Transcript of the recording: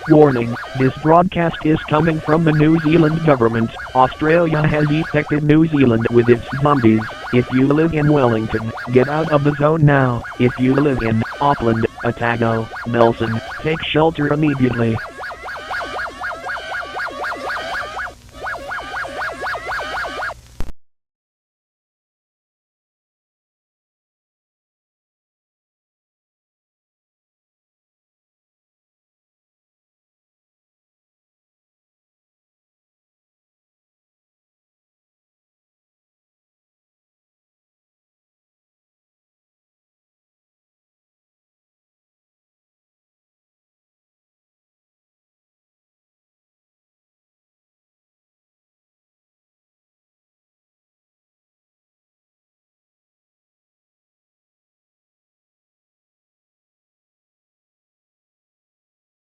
Warning, this broadcast is coming from the New Zealand government. Australia has infected New Zealand with its zombies. If you live in Wellington, get out of the zone now. If you live in Auckland, Otago, Nelson, take shelter immediately.